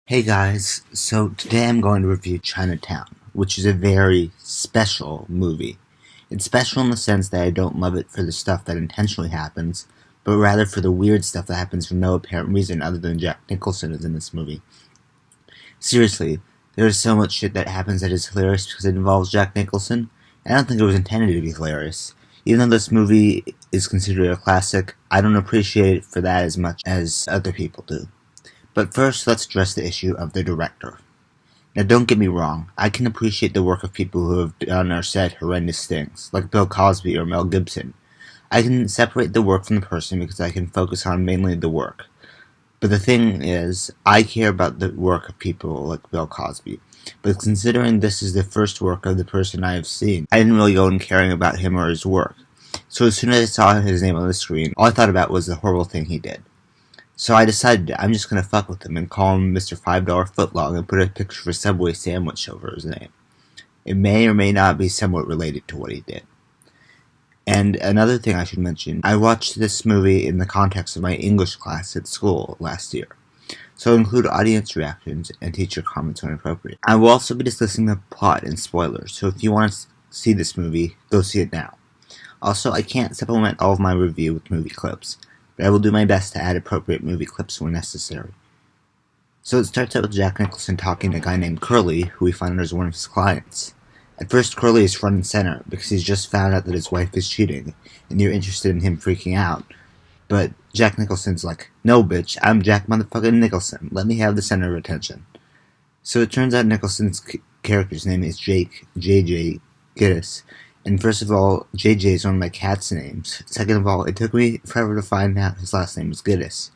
Hey guys, so today I'm going to review Chinatown, which is a very special movie. It's special in the sense that I don't love it for the stuff that intentionally happens, but rather for the weird stuff that happens for no apparent reason other than Jack Nicholson is in this movie. Seriously, there is so much shit that happens that is hilarious because it involves Jack Nicholson, and I don't think it was intended to be hilarious. Even though this movie is considered a classic, I don't appreciate it for that as much as other people do. But first, let's address the issue of the director. Now, don't get me wrong, I can appreciate the work of people who have done or said horrendous things, like Bill Cosby or Mel Gibson. I can separate the work from the person because I can focus on mainly the work. But the thing is, I care about the work of people like Bill Cosby. But considering this is the first work of the person I have seen, I didn't really go in caring about him or his work. So as soon as I saw his name on the screen, all I thought about was the horrible thing he did. So I decided I'm just gonna fuck with him and call him Mr. $5 Footlong and put a picture of a Subway sandwich over his name. It may or may not be somewhat related to what he did. And another thing I should mention, I watched this movie in the context of my English class at school last year. So I'll include audience reactions and teacher comments when appropriate. I will also be discussing the plot and spoilers, so if you want to see this movie, go see it now. Also, I can't supplement all of my review with movie clips, but I will do my best to add appropriate movie clips when necessary. So it starts out with Jack Nicholson talking to a guy named Curly, who we find out is one of his clients. At first, Curly is front and center, because he's just found out that his wife is cheating, and you're interested in him freaking out. But Jack Nicholson's like, "No, bitch, I'm Jack motherfucking Nicholson. Let me have the center of attention." So it turns out Nicholson's character's name is Jake, JJ Gittes. And first of all, JJ is one of my cat's names. Second of all, it took me forever to find out his last name was Gittes.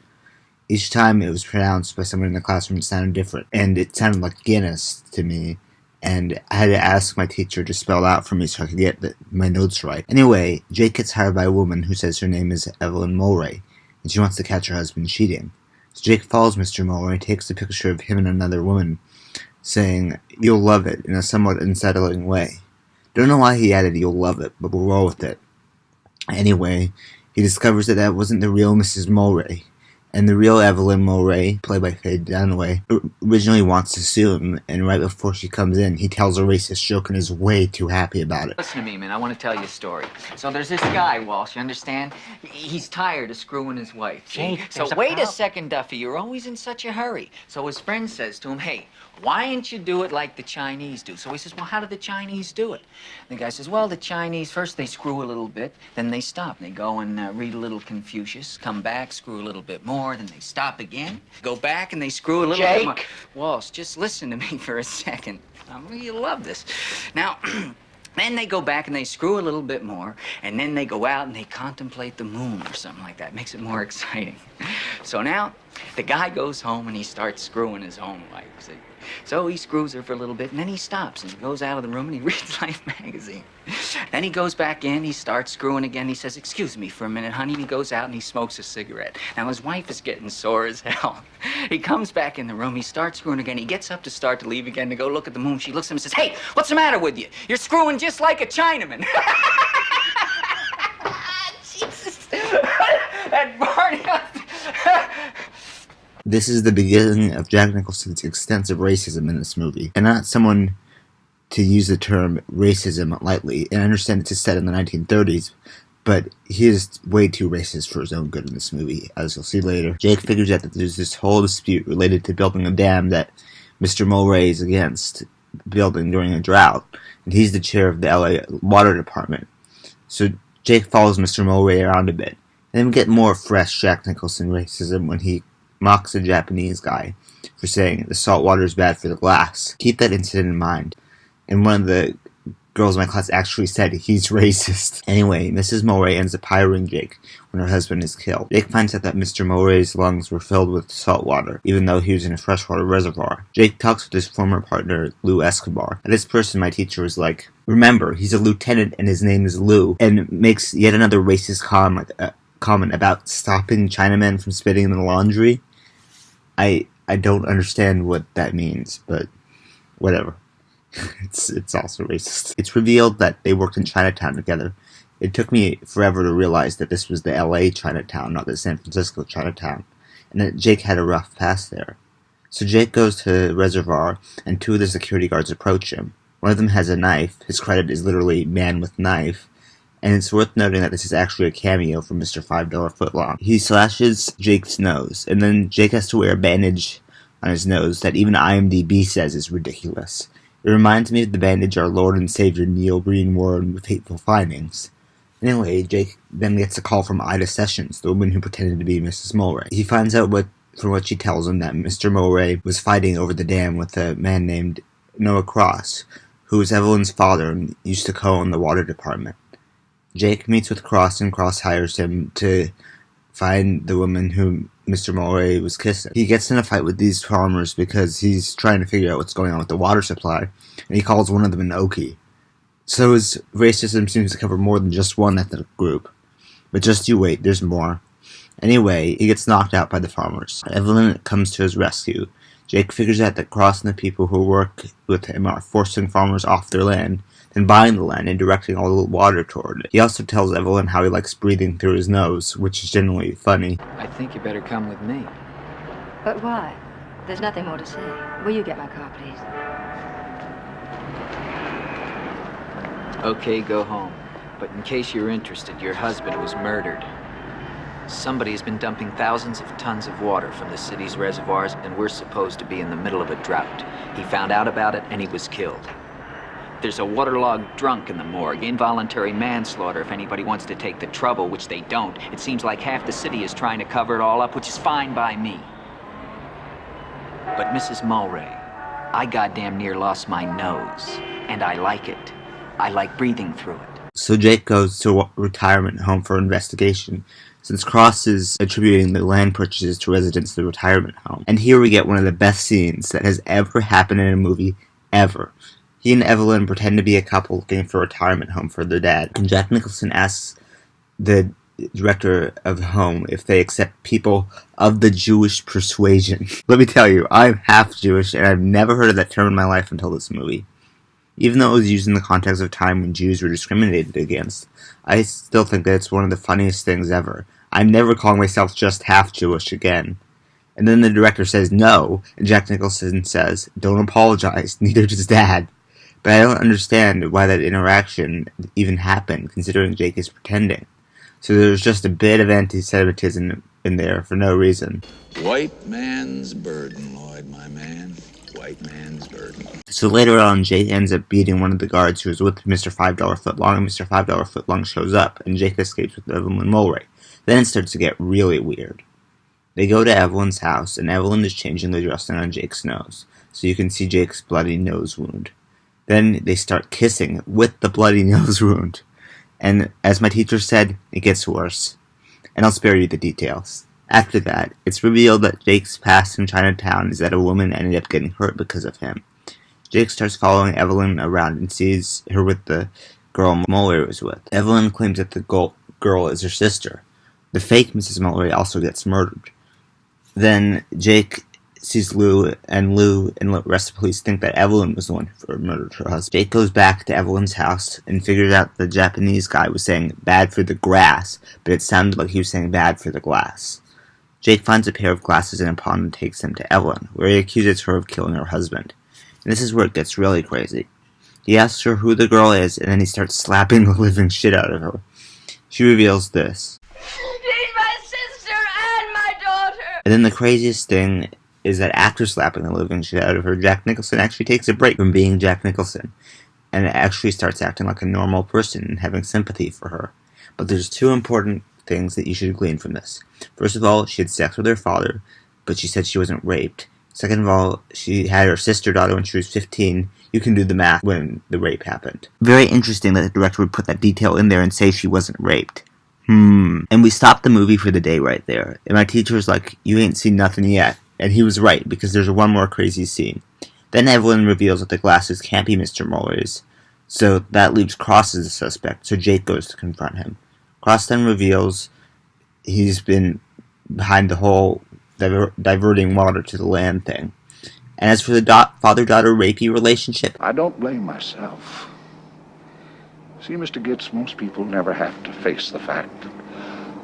Each time it was pronounced by someone in the classroom, it sounded different. And it sounded like Guinness to me. And I had to ask my teacher to spell it out for me so I could get my notes right. Anyway, Jake gets hired by a woman who says her name is Evelyn Mulray, and she wants to catch her husband cheating. So Jake follows Mr. Mulray and takes a picture of him and another woman, saying, "You'll love it," in a somewhat unsettling way. Don't know why he added "you'll love it," but we'll roll with it. Anyway, he discovers that that wasn't the real Mrs. Mulray, and the real Evelyn Mulray, played by Faye Dunaway, originally wants to sue him, and right before she comes in, he tells a racist joke and is way too happy about it. Listen to me, man. I want to tell you a story. So there's this guy, Walsh, you understand? He's tired of screwing his wife. Jake, So wait a second, Duffy. You're always in such a hurry. So his friend says to him, "Hey, why don't you do it like the Chinese do?" So he says, "Well, how do the Chinese do it?" The guy says, "Well, the Chinese, first they screw a little bit, then they stop. They go and read a little Confucius, come back, screw a little bit more, then they stop again, go back and they screw a little bit more." Walsh, just listen to me for a second. You'll love this. Now, then they go back and they screw a little bit more, and then they go out and they contemplate the moon or something like that. Makes it more exciting. So now, the guy goes home and he starts screwing his own wife, see? So he screws her for a little bit, and then he stops, and he goes out of the room, and he reads Life magazine. Then he goes back in, he starts screwing again. He says, "Excuse me for a minute, honey." And he goes out, and he smokes a cigarette. Now, his wife is getting sore as hell. He comes back in the room, he starts screwing again. He gets up to start to leave again to go look at the moon. She looks at him and says, "Hey, what's the matter with you? You're screwing just like a Chinaman." Jesus. That Barney... This is the beginning of Jack Nicholson's extensive racism in this movie. And not someone to use the term racism lightly. And I understand it's set in the 1930s, but he is way too racist for his own good in this movie, as you'll see later. Jake figures out that there's this whole dispute related to building a dam that Mr. Mulray is against building during a drought. And he's the chair of the LA Water Department. So Jake follows Mr. Mulray around a bit. And then we get more fresh Jack Nicholson racism when he mocks a Japanese guy for saying the salt water is bad for the glass. Keep that incident in mind. And one of the girls in my class actually said he's racist. Anyway, Mrs. Mulray ends up hiring Jake when her husband is killed. Jake finds out that Mr. Mulray's lungs were filled with salt water, even though he was in a freshwater reservoir. Jake talks with his former partner, Lou Escobar. And this person, my teacher, was like, "Remember, he's a lieutenant and his name is Lou," and makes yet another racist comment about stopping Chinamen from spitting in the laundry. I don't understand what that means, but whatever. It's also racist. It's revealed that they worked in Chinatown together. It took me forever to realize that this was the LA Chinatown, not the San Francisco Chinatown, and that Jake had a rough past there. So Jake goes to the reservoir, and two of the security guards approach him. One of them has a knife. His credit is literally man with knife. And it's worth noting that this is actually a cameo from Mr. $5 Footlong. He slashes Jake's nose, and then Jake has to wear a bandage on his nose that even IMDb says is ridiculous. It reminds me of the bandage our Lord and Savior Neil Breen wore in With Hateful Findings. Anyway, Jake then gets a call from Ida Sessions, the woman who pretended to be Mrs. Mulwray. He finds out from what she tells him that Mr. Mulwray was fighting over the dam with a man named Noah Cross, who was Evelyn's father and used to co-own the water department. Jake meets with Cross, and Cross hires him to find the woman whom Mr. Mulwray was kissing. He gets in a fight with these farmers because he's trying to figure out what's going on with the water supply, and he calls one of them an Okie. So his racism seems to cover more than just one ethnic group. But just you wait, there's more. Anyway, he gets knocked out by the farmers. Evelyn comes to his rescue. Jake figures out that Cross and the people who work with him are forcing farmers off their land, then buying the land and directing all the water toward it. He also tells Evelyn how he likes breathing through his nose, which is generally funny. I think you better come with me. But why? There's nothing more to say. Will you get my car, please? Okay, go home. But in case you're interested, your husband was murdered. Somebody's been dumping thousands of tons of water from the city's reservoirs, and we're supposed to be in the middle of a drought. He found out about it, and he was killed. There's a waterlogged drunk in the morgue, involuntary manslaughter if anybody wants to take the trouble, which they don't. It seems like half the city is trying to cover it all up, which is fine by me. But Mrs. Mulwray, I goddamn near lost my nose, and I like it. I like breathing through it. So Jake goes to a retirement home for investigation, since Cross is attributing the land purchases to residents of the retirement home. And here we get one of the best scenes that has ever happened in a movie, ever. He and Evelyn pretend to be a couple looking for a retirement home for their dad, and Jack Nicholson asks the director of the home if they accept people of the Jewish persuasion. Let me tell you, I'm half Jewish, and I've never heard of that term in my life until this movie. Even though it was used in the context of a time when Jews were discriminated against, I still think that it's one of the funniest things ever. I'm never calling myself just half Jewish again. And then the director says no, and Jack Nicholson says, don't apologize, neither does Dad. But I don't understand why that interaction even happened, considering Jake is pretending. So there's just a bit of anti-Semitism in there for no reason. White man's burden, Lloyd, my man. White man's burden. So later on, Jake ends up beating one of the guards who was with Mr. $5 Footlong, and Mr. $5 Footlong shows up, and Jake escapes with Evelyn Mulwray. Then it starts to get really weird. They go to Evelyn's house, and Evelyn is changing the dressing on Jake's nose, so you can see Jake's bloody nose wound. Then they start kissing with the bloody nose wound. And as my teacher said, it gets worse. And I'll spare you the details. After that, it's revealed that Jake's past in Chinatown is that a woman ended up getting hurt because of him. Jake starts following Evelyn around and sees her with the girl Mulwray was with. Evelyn claims that the girl is her sister. The fake Mrs. Mulwray also gets murdered. Then Jake sees Lou, and the rest of the police think that Evelyn was the one who murdered her husband. Jake goes back to Evelyn's house and figures out the Japanese guy was saying bad for the grass, but it sounded like he was saying bad for the glass. Jake finds a pair of glasses in a pond and takes them to Evelyn, where he accuses her of killing her husband. And this is where it gets really crazy. He asks her who the girl is, and then he starts slapping the living shit out of her. She reveals this. She's my sister and my daughter! And then the craziest thing is that after slapping the living shit out of her, Jack Nicholson actually takes a break from being Jack Nicholson, and actually starts acting like a normal person and having sympathy for her. But there's two important things that you should glean from this. First of all, she had sex with her father, but she said she wasn't raped. Second of all, she had her sister-daughter when she was 15. You can do the math when the rape happened. Very interesting that the director would put that detail in there and say she wasn't raped. And we stopped the movie for the day right there. And my teacher was like, you ain't seen nothing yet. And he was right, because there's one more crazy scene. Then Evelyn reveals that the glasses can't be Mr. Mulwray's, so that leaves Cross as a suspect, so Jake goes to confront him. Cross then reveals he's been behind the whole diverting water to the land thing. And as for the father-daughter rapey relationship, I don't blame myself. See, Mr. Gitz, most people never have to face the fact that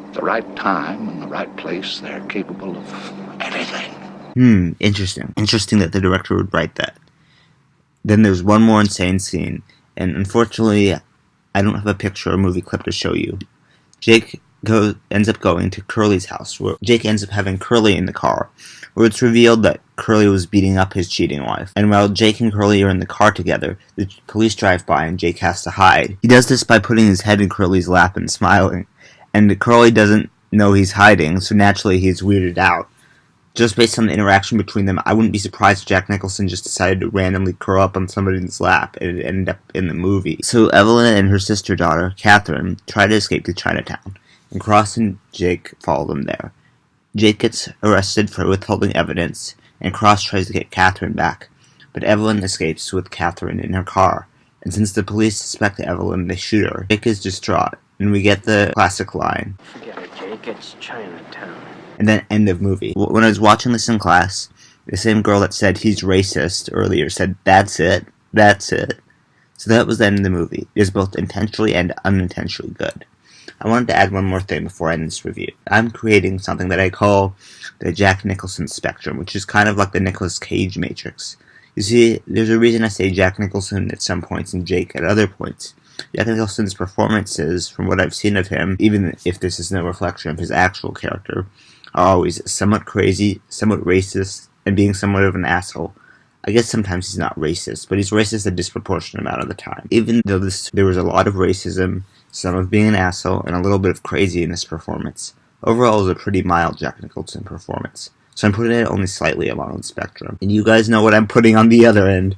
at the right time and the right place, they're capable of anything. Interesting. Interesting that the director would write that. Then there's one more insane scene, and unfortunately, I don't have a picture or movie clip to show you. Jake ends up going to Curly's house, where Jake ends up having Curly in the car, where it's revealed that Curly was beating up his cheating wife. And while Jake and Curly are in the car together, the police drive by and Jake has to hide. He does this by putting his head in Curly's lap and smiling, and Curly doesn't know he's hiding, so naturally he's weirded out. Just based on the interaction between them, I wouldn't be surprised if Jack Nicholson just decided to randomly curl up on somebody's lap and it ended up in the movie. So Evelyn and her sister-daughter, Catherine, try to escape to Chinatown, and Cross and Jake follow them there. Jake gets arrested for withholding evidence, and Cross tries to get Catherine back, but Evelyn escapes with Catherine in her car, and since the police suspect Evelyn, they shoot her. Jake is distraught, and we get the classic line, Forget it, Jake, it's Chinatown. and then end of movie. When I was watching this in class, the same girl that said he's racist earlier said, that's it. So that was the end of the movie. It is both intentionally and unintentionally good. I wanted to add one more thing before I end this review. I'm creating something that I call the Jack Nicholson spectrum, which is kind of like the Nicolas Cage matrix. You see, there's a reason I say Jack Nicholson at some points and Jake at other points. Jack Nicholson's performances, from what I've seen of him, even if this is no reflection of his actual character, are always somewhat crazy, somewhat racist, and being somewhat of an asshole. I guess sometimes he's not racist, but he's racist a disproportionate amount of the time. Even though there was a lot of racism, some of being an asshole, and a little bit of crazy in this performance, overall it was a pretty mild Jack Nicholson performance. So I'm putting it only slightly along the spectrum. And you guys know what I'm putting on the other end.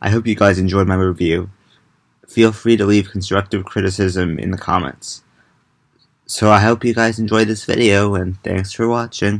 I hope you guys enjoyed my review. Feel free to leave constructive criticism in the comments. So I hope you guys enjoyed this video, and thanks for watching.